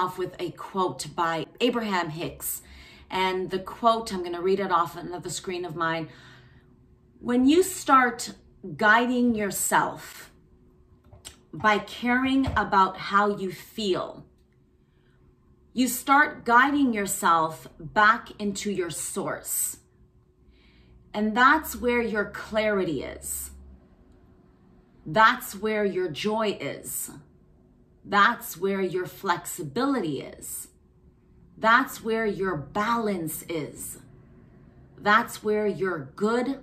off with a quote by Abraham Hicks. And the quote, I'm going to read it off another screen of mine. When you start guiding yourself by caring about how you feel, you start guiding yourself back into your source. And that's where your clarity is. That's where your joy is. That's where your flexibility is. That's where your balance is. That's where your good,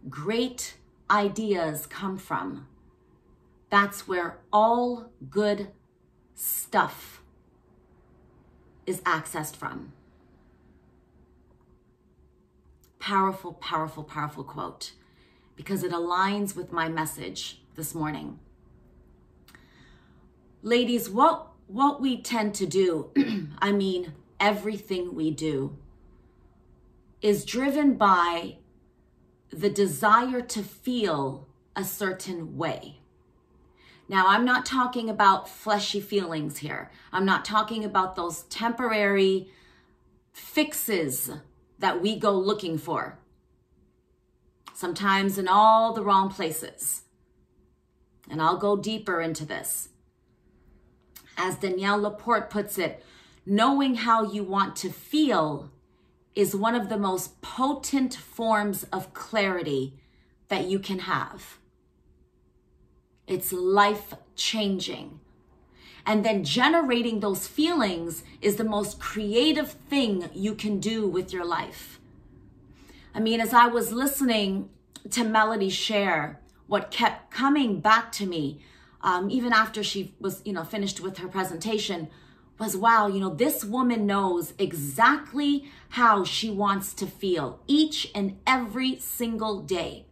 great ideas come from. That's where all good stuff is accessed from. Powerful, powerful, powerful quote, because it aligns with my message this morning. Ladies, what we tend to do, I mean, everything we do, is driven by the desire to feel a certain way. Now, I'm not talking about fleshy feelings here. I'm not talking about those temporary fixes that we go looking for, sometimes in all the wrong places. And I'll go deeper into this. As Danielle Laporte puts it, knowing how you want to feel is one of the most potent forms of clarity that you can have. It's life-changing. And then generating those feelings is the most creative thing you can do with your life. I mean, as I was listening to Melody share, what kept coming back to me, even after she was, finished with her presentation, was, wow, this woman knows exactly how she wants to feel each and every single day.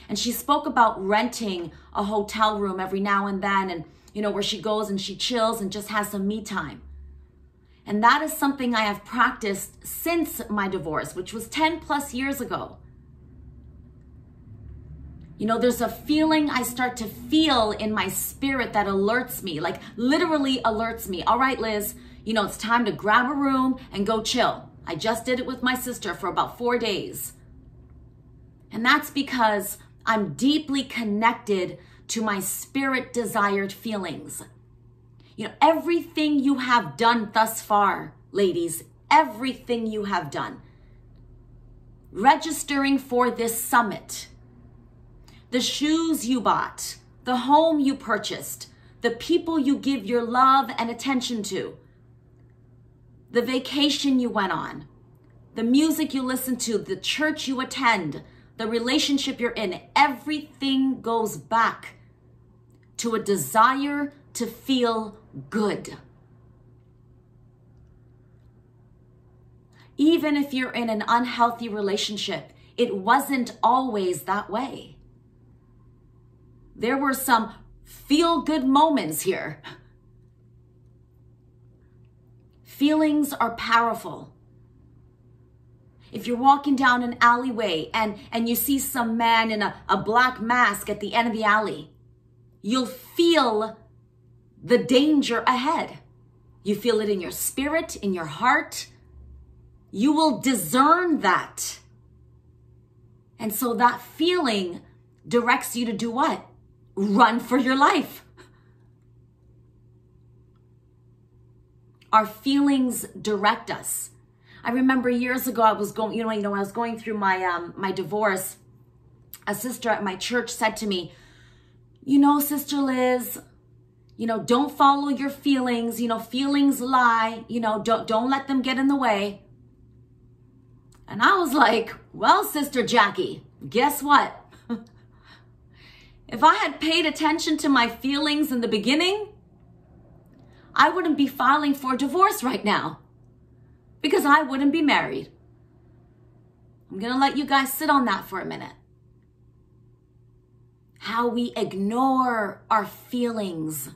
And she spoke about renting a hotel room every now and then, and, where she goes and she chills and just has some me time. And that is something I have practiced since my divorce, which was 10 plus years ago. There's a feeling I start to feel in my spirit that alerts me, like literally alerts me. All right, Liz, it's time to grab a room and go chill. I just did it with my sister for about 4 days. And that's because I'm deeply connected to my spirit desired feelings. Everything you have done thus far, ladies, everything you have done, registering for this summit, the shoes you bought, the home you purchased, the people you give your love and attention to, the vacation you went on, the music you listen to, the church you attend, the relationship you're in, everything goes back to a desire to feel good. Even if you're in an unhealthy relationship, it wasn't always that way. There were some feel-good moments here. Feelings are powerful. If you're walking down an alleyway and you see some man in a black mask at the end of the alley, you'll feel the danger ahead. You feel it in your spirit, in your heart. You will discern that. And so that feeling directs you to do what? Run for your life. Our feelings direct us. I remember years ago, I was going, I was going through my my divorce. A sister at my church said to me, Sister Liz, don't follow your feelings. Feelings lie. Don't let them get in the way. And I was like, well, Sister Jackie, guess what? If I had paid attention to my feelings in the beginning, I wouldn't be filing for divorce right now because I wouldn't be married. I'm going to let you guys sit on that for a minute. How we ignore our feelings.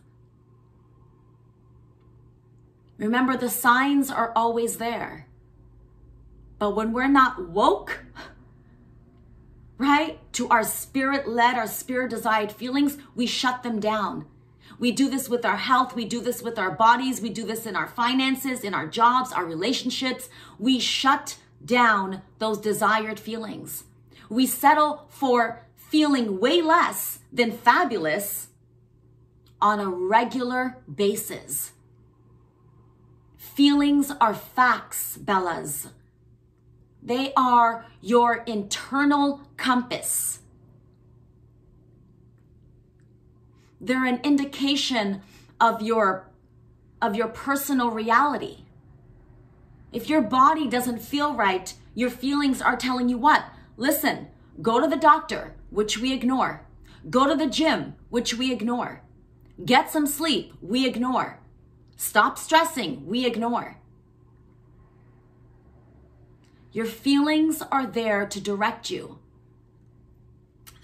Remember, the signs are always there. But when we're not woke, right, to our spirit-led, our spirit-desired feelings, we shut them down. We do this with our health. We do this with our bodies. We do this in our finances, in our jobs, our relationships. We shut down those desired feelings. We settle for feeling way less than fabulous on a regular basis. Feelings are facts, Bellas. They are your internal compass. They're an indication of your personal reality. If your body doesn't feel right, your feelings are telling you what? Listen, go to the doctor, which we ignore. Go to the gym, which we ignore. Get some sleep, we ignore. Stop stressing, we ignore. Your feelings are there to direct you.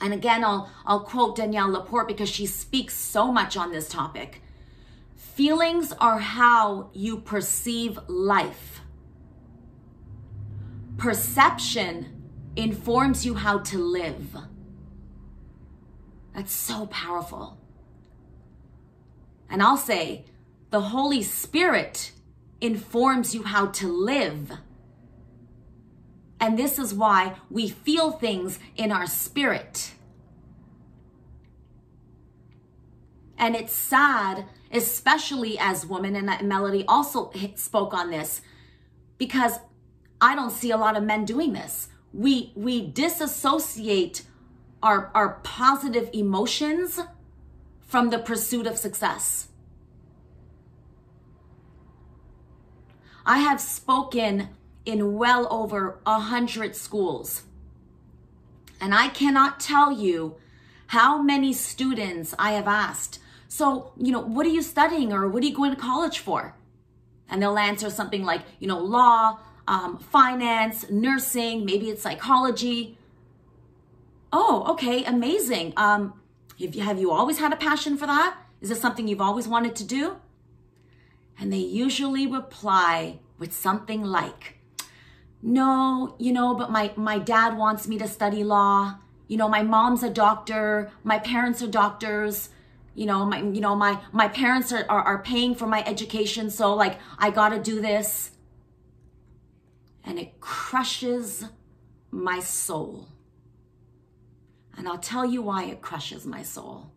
And again, I'll quote Danielle Laporte because she speaks so much on this topic. Feelings are how you perceive life. Perception informs you how to live. That's so powerful. And I'll say, the Holy Spirit informs you how to live. And this is why we feel things in our spirit. And it's sad, especially as women, and Melody also spoke on this, because I don't see a lot of men doing this. We disassociate our positive emotions from the pursuit of success. I have spoken in well over 100 schools. And I cannot tell you how many students I have asked, so, what are you studying or what are you going to college for? And they'll answer something like, law, finance, nursing, maybe it's psychology. Oh, okay, amazing. Have you always had a passion for that? Is this something you've always wanted to do? And they usually reply with something like, no, but my dad wants me to study law. My mom's a doctor. My parents are doctors. My parents are paying for my education. So I got to do this. And it crushes my soul. And I'll tell you why it crushes my soul.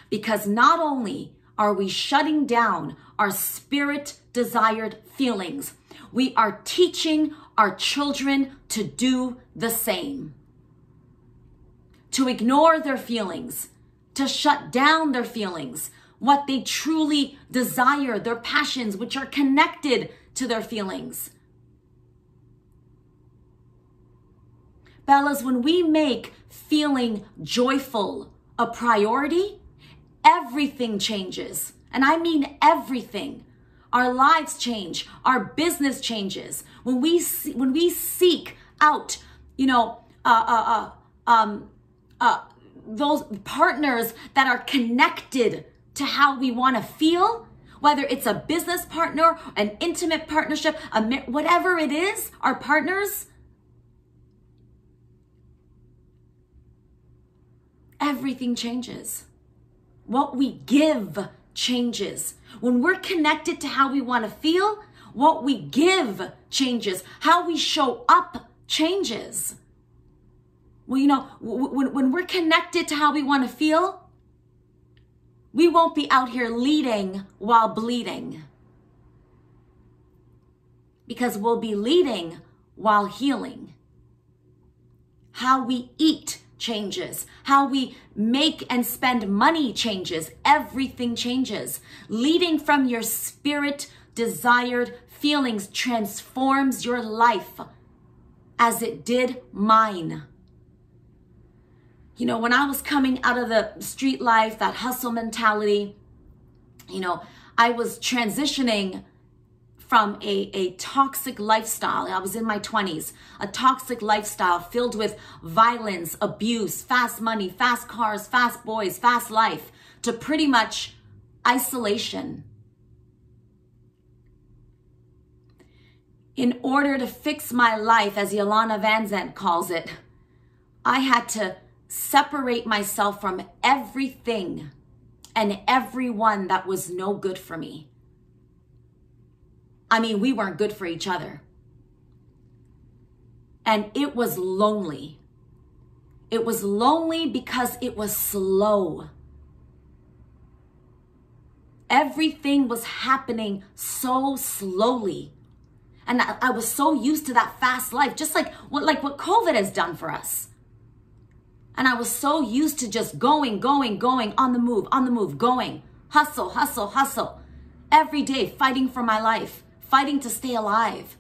Because not only are we shutting down our spirit-desired feelings, we are teaching our children to do the same. To ignore their feelings, to shut down their feelings, what they truly desire, their passions, which are connected to their feelings. Bellas, when we make feeling joyful a priority, everything changes. And I mean everything. Our lives change. Our business changes. When we seek out, those partners that are connected to how we want to feel, whether it's a business partner, an intimate partnership, whatever it is, our partners, everything changes. What we give changes. When we're connected to how we want to feel, what we give changes. How we show up changes. Well, when we're connected to how we want to feel, we won't be out here leading while bleeding. Because we'll be leading while healing. How we eat changes. How we make and spend money changes. Everything changes. Leading from your spirit-desired feelings transforms your life as it did mine. When I was coming out of the street life, that hustle mentality, I was transitioning from a toxic lifestyle. I was in my 20s, a toxic lifestyle filled with violence, abuse, fast money, fast cars, fast boys, fast life, to pretty much isolation. In order to fix my life, as Yolanda Van Zandt calls it, I had to separate myself from everything and everyone that was no good for me. I mean, we weren't good for each other. And it was lonely. It was lonely because it was slow. Everything was happening so slowly. And I was so used to that fast life, just like what COVID has done for us. And I was so used to just going, on the move, going, hustle, hustle, hustle. Every day fighting for my life, fighting to stay alive.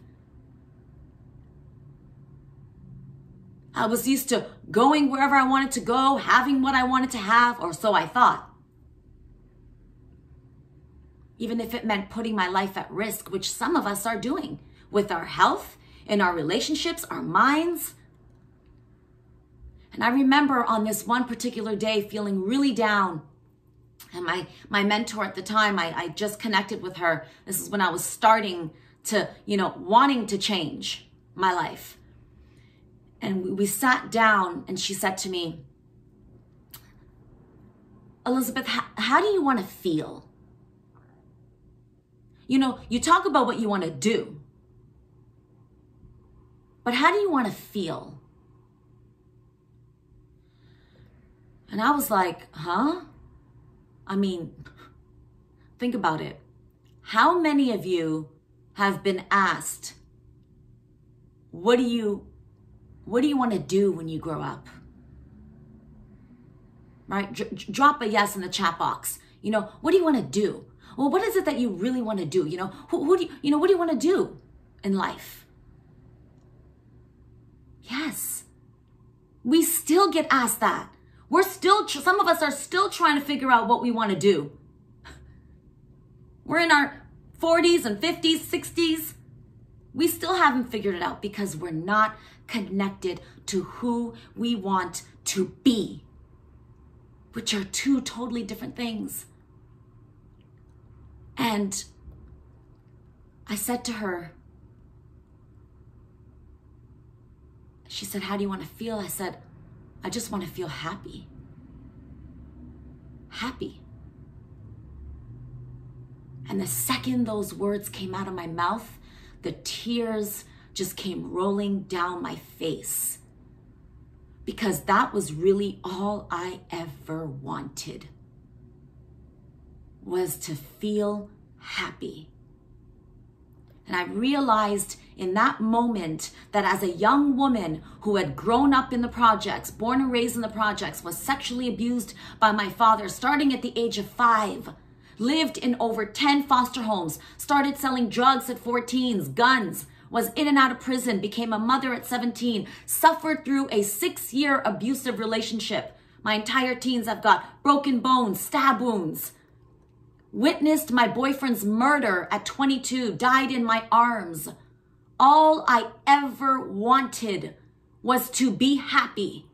I was used to going wherever I wanted to go, having what I wanted to have, or so I thought. Even if it meant putting my life at risk, which some of us are doing with our health, in our relationships, our minds. And I remember on this one particular day feeling really down. And my mentor at the time, I just connected with her. This is when I was starting to, wanting to change my life. And we sat down and she said to me, Elizabeth, how do you want to feel? You talk about what you want to do, but how do you want to feel? And I was like, huh? I mean, think about it. How many of you have been asked, what do you want to do when you grow up? Right? Drop a yes in the chat box. What do you want to do? Well, what is it that you really want to do? What do you want to do in life? Yes. We still get asked that. Some of us are still trying to figure out what we want to do. We're in our 40s and 50s, 60s. We still haven't figured it out because we're not connected to who we want to be, which are two totally different things. And I said to her, she said, how do you want to feel? I said, I just want to feel happy. Happy. And the second those words came out of my mouth, the tears just came rolling down my face. Because that was really all I ever wanted, was to feel happy. And I realized in that moment that as a young woman who had grown up in the projects, born and raised in the projects, was sexually abused by my father starting at the age of 5, lived in over 10 foster homes, started selling drugs at 14, guns, was in and out of prison, became a mother at 17, suffered through a 6-year abusive relationship. My entire teens, I've got broken bones, stab wounds. Witnessed my boyfriend's murder at 22, died in my arms. All I ever wanted was to be happy.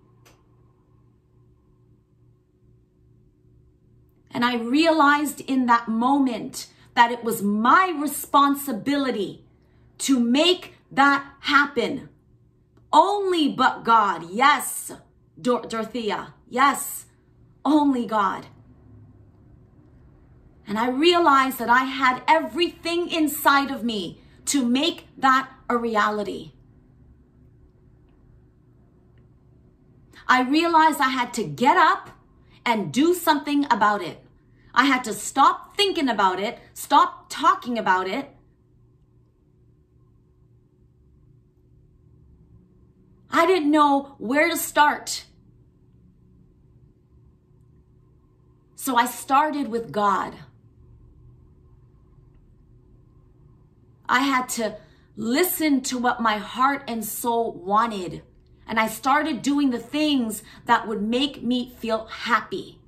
And I realized in that moment that it was my responsibility to make that happen. Only but God. Yes, Dorothea. Yes, only God. And I realized that I had everything inside of me to make that a reality. I realized I had to get up and do something about it. I had to stop thinking about it, stop talking about it. I didn't know where to start. So I started with God. I had to listen to what my heart and soul wanted. And I started doing the things that would make me feel happy.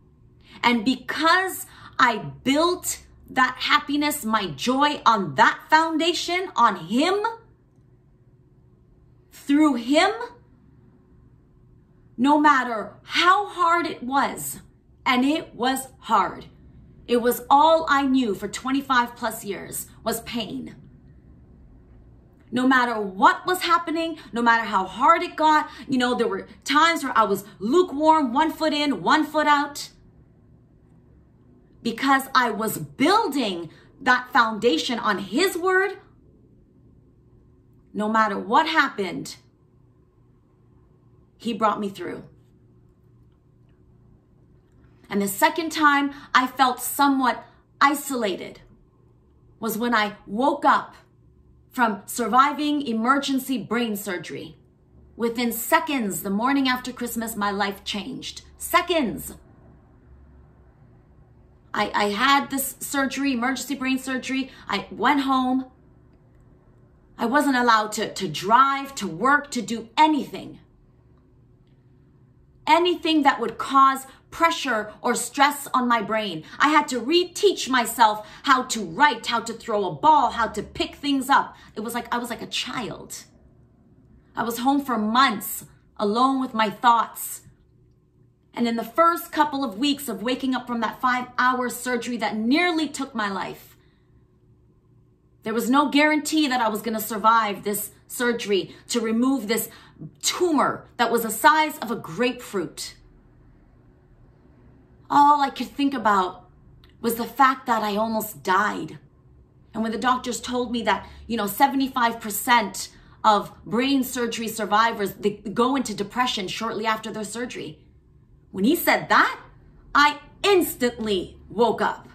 And because I built that happiness, my joy on that foundation, on Him, through Him, no matter how hard it was, and it was hard. It was all I knew for 25 plus years was pain. No matter what was happening, no matter how hard it got, there were times where I was lukewarm, 1 foot in, 1 foot out. because I was building that foundation on his word, no matter what happened, he brought me through. And the second time I felt somewhat isolated was when I woke up from surviving emergency brain surgery. Within seconds, the morning after Christmas, my life changed. Seconds. I had this surgery, emergency brain surgery. I went home. I wasn't allowed to drive, to work, to do anything. Anything that would cause pressure or stress on my brain. I had to reteach myself how to write, how to throw a ball, how to pick things up. It was like I was like a child. I was home for months, alone with my thoughts. And in the first couple of weeks of waking up from that 5-hour surgery that nearly took my life, there was no guarantee that I was going to survive this surgery to remove this tumor that was the size of a grapefruit. All I could think about was the fact that I almost died. And when the doctors told me that, 75% of brain surgery survivors, they go into depression shortly after their surgery. When he said that, I instantly woke up.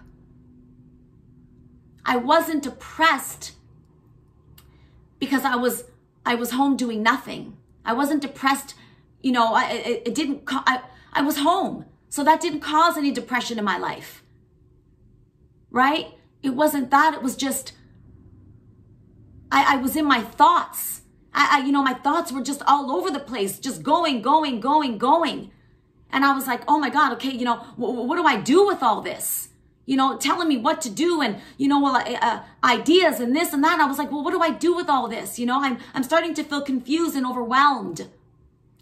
I wasn't depressed because I was home doing nothing. I wasn't depressed, I was home. So that didn't cause any depression in my life, right? It wasn't that. It was just, I was in my thoughts. My thoughts were just all over the place, just going. And I was like, oh my God, okay, what do I do with all this? Telling me what to do and, ideas and this and that. And I was like, well, what do I do with all this? I'm starting to feel confused and overwhelmed.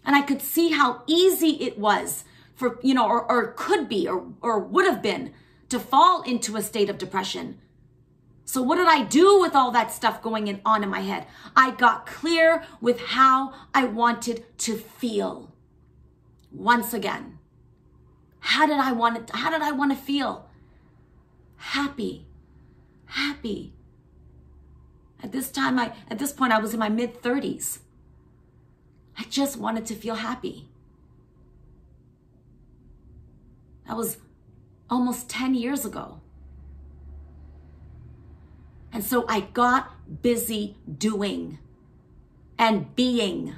And I could see how easy it was for, or could be, or would have been to fall into a state of depression. So what did I do with all that stuff going on in my head? I got clear with how I wanted to feel. Once again, how did I want to feel? Happy. At this point, I was in my mid-30s. I just wanted to feel happy. That was almost 10 years ago. And so I got busy doing and being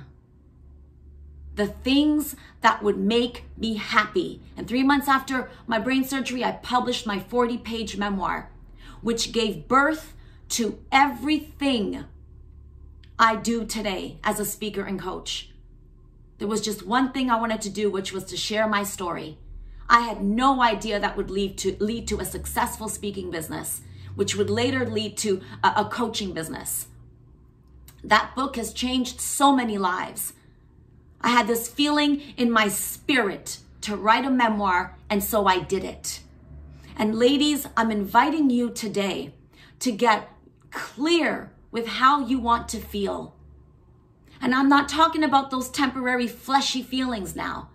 the things that would make me happy. And 3 months after my brain surgery, I published my 40-page memoir, which gave birth to everything I do today as a speaker and coach. There was just one thing I wanted to do, which was to share my story. I had no idea that would lead to a successful speaking business, which would later lead to a coaching business. That book has changed so many lives. I had this feeling in my spirit to write a memoir, and so I did it. And ladies, I'm inviting you today to get clear with how you want to feel. And I'm not talking about those temporary fleshy feelings now.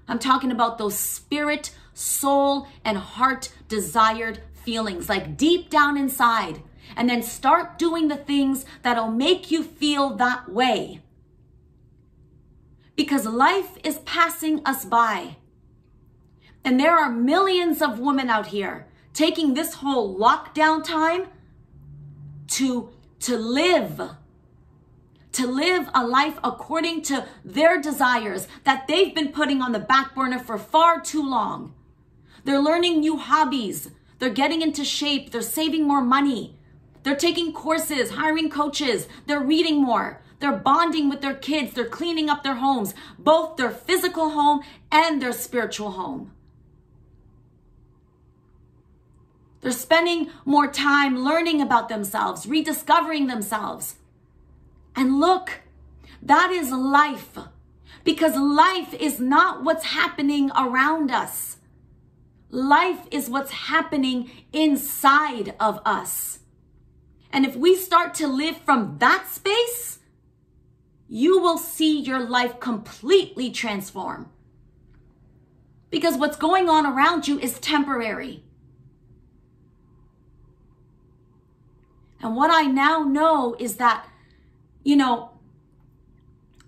I'm talking about those spirit, soul, and heart desired feelings, like deep down inside. And then start doing the things that'll make you feel that way. Because life is passing us by. And there are millions of women out here taking this whole lockdown time to live a life according to their desires that they've been putting on the back burner for far too long. They're learning new hobbies. They're getting into shape. They're saving more money. They're taking courses, hiring coaches. They're reading more. They're bonding with their kids. They're cleaning up their homes, both their physical home and their spiritual home. They're spending more time learning about themselves, rediscovering themselves. And look, that is life. Because life is not what's happening around us. Life is what's happening inside of us. And if we start to live from that space, you will see your life completely transform. Because what's going on around you is temporary. And what I now know is that,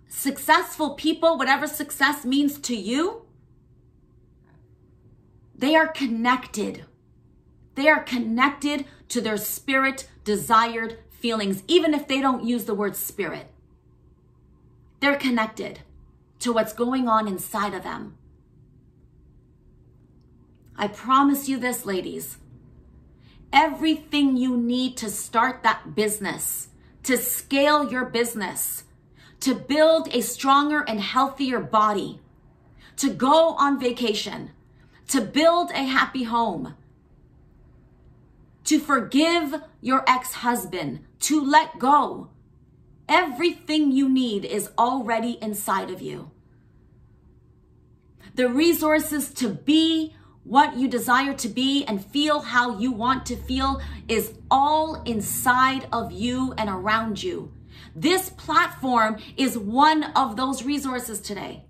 successful people, whatever success means to you, they are connected. They are connected to their spirit desired feelings, even if they don't use the word spirit. They're connected to what's going on inside of them. I promise you this, ladies. Everything you need to start that business, to scale your business, to build a stronger and healthier body, to go on vacation, to build a happy home, to forgive your ex-husband, to let go. Everything you need is already inside of you. The resources to be what you desire to be and feel how you want to feel is all inside of you and around you. This platform is one of those resources today.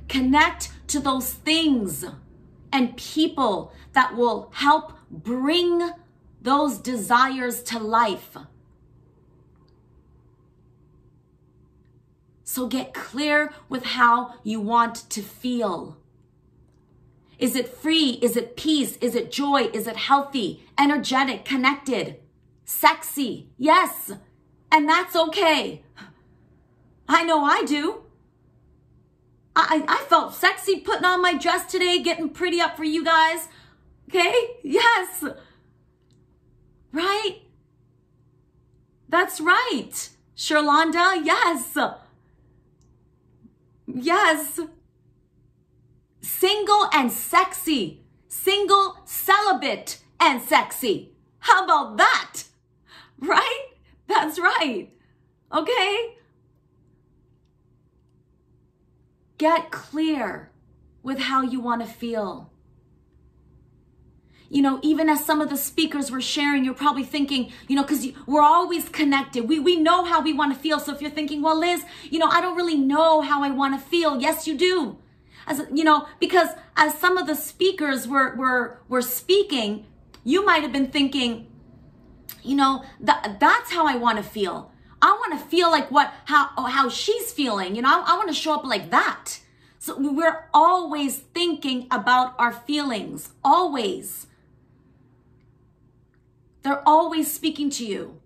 Connect to those things and people that will help bring those desires to life. So get clear with how you want to feel. Is it free? Is it peace? Is it joy? Is it healthy, energetic, connected, sexy? Yes. And that's okay. I know I do. I felt sexy putting on my dress today, getting pretty up for you guys. Okay? Yes. Right? That's right. Sherlonda, yes. Yes. Single and sexy. Single, celibate, and sexy. How about that? Right? That's right. Okay? Get clear with how you want to feel. Even as some of the speakers were sharing, you're probably thinking, because we're always connected. We know how we want to feel. So if you're thinking, well, Liz, I don't really know how I want to feel. Yes, you do. Because as some of the speakers were speaking, you might have been thinking, that's how I want to feel. I want to feel like how she's feeling. I want to show up like that. So we're always thinking about our feelings, always. They're always speaking to you.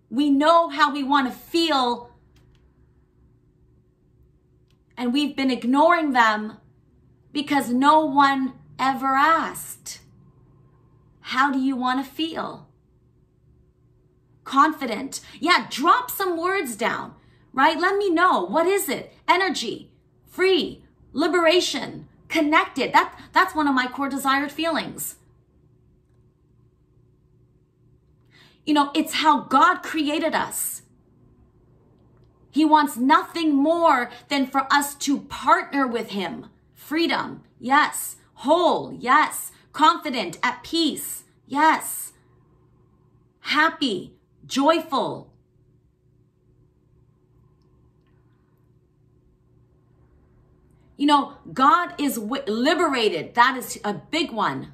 We know how we want to feel, and we've been ignoring them because no one ever asked. How do you want to feel? Confident. Yeah, drop some words down, right? Let me know. What is it? Energy, free, liberation, connected. That's one of my core desired feelings. It's how God created us. He wants nothing more than for us to partner with him. Freedom, yes. Whole, yes. Confident, at peace, yes. Happy, joyful. God is liberated. That is a big one.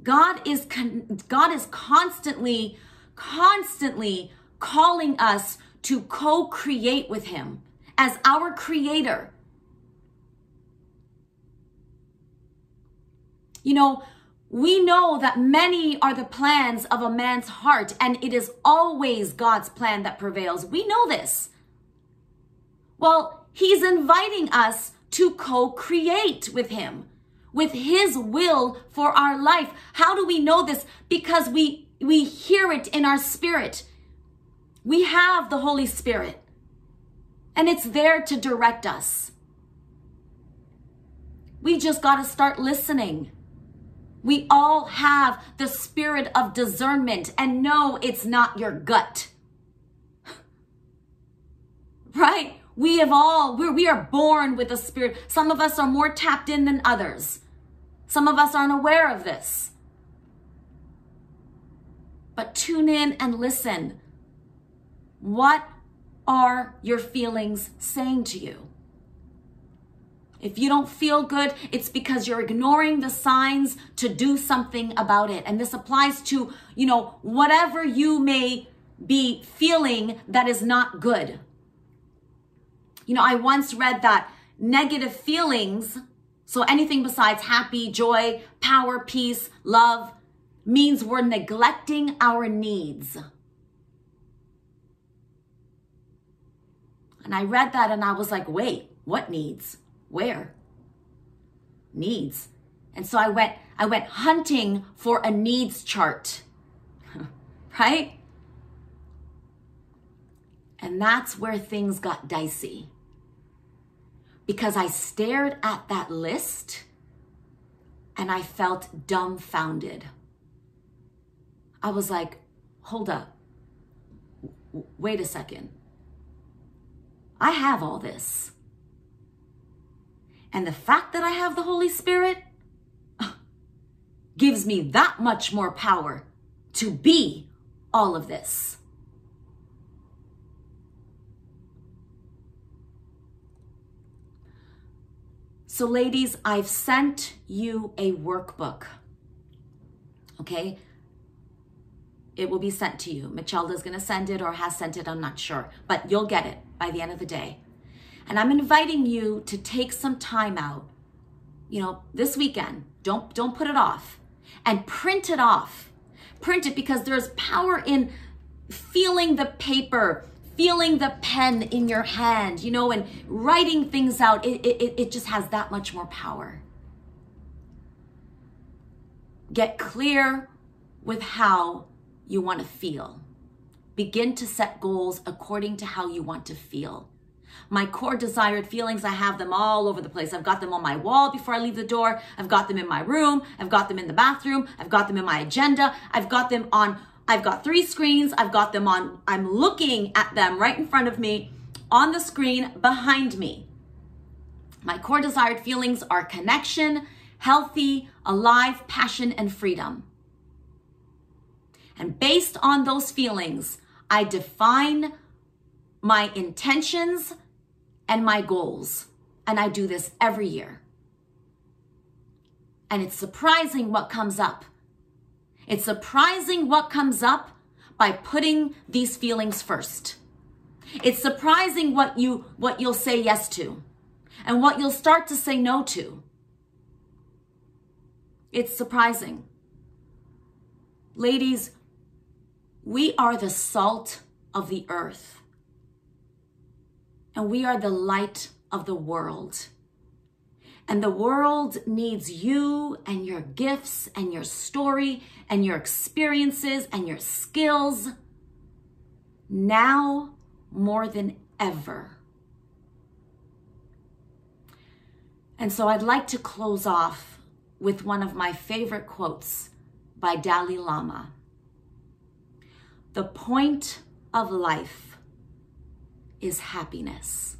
God is constantly calling us to co-create with him as our creator. We know that many are the plans of a man's heart, and it is always God's plan that prevails. We know this. Well, he's inviting us to co-create with him, with his will for our life. How do we know this? Because we hear it in our spirit. We have the Holy Spirit, and it's there to direct us. We just got to start listening. We all have the spirit of discernment, and no, it's not your gut. Right? We are born with a spirit. Some of us are more tapped in than others. Some of us aren't aware of this. But tune in and listen. What are your feelings saying to you? If you don't feel good, it's because you're ignoring the signs to do something about it. And this applies to, whatever you may be feeling that is not good. I once read that negative feelings, so anything besides happy, joy, power, peace, love, means we're neglecting our needs. And I read that and I was like, wait, what needs? Where? Needs. And so I went hunting for a needs chart, right? And that's where things got dicey. Because I stared at that list and I felt dumbfounded. I was like, hold up. Wait a second. I have all this. And the fact that I have the Holy Spirit gives me that much more power to be all of this. So ladies, I've sent you a workbook, okay? It will be sent to you. Michelda's gonna send it or has sent it, I'm not sure, but you'll get it by the end of the day. And I'm inviting you to take some time out, this weekend, don't put it off, and print it off. Print it, because there's power in feeling the paper, feeling the pen in your hand, and writing things out. It just has that much more power. Get clear with how you want to feel. Begin to set goals according to how you want to feel. My core desired feelings, I have them all over the place. I've got them on my wall before I leave the door. I've got them in my room. I've got them in the bathroom. I've got them in my agenda. I've got 3 screens. I've got them on, I'm looking at them right in front of me on the screen behind me. My core desired feelings are connection, healthy, alive, passion, and freedom. And based on those feelings, I define my intentions and my goals. And I do this every year. And it's surprising what comes up. It's surprising what comes up by putting these feelings first. It's surprising what you'll say yes to and what you'll start to say no to. It's surprising. Ladies, we are the salt of the earth. And we are the light of the world. And the world needs you and your gifts and your story and your experiences and your skills now more than ever. And so I'd like to close off with one of my favorite quotes by Dalai Lama. The point of life is happiness.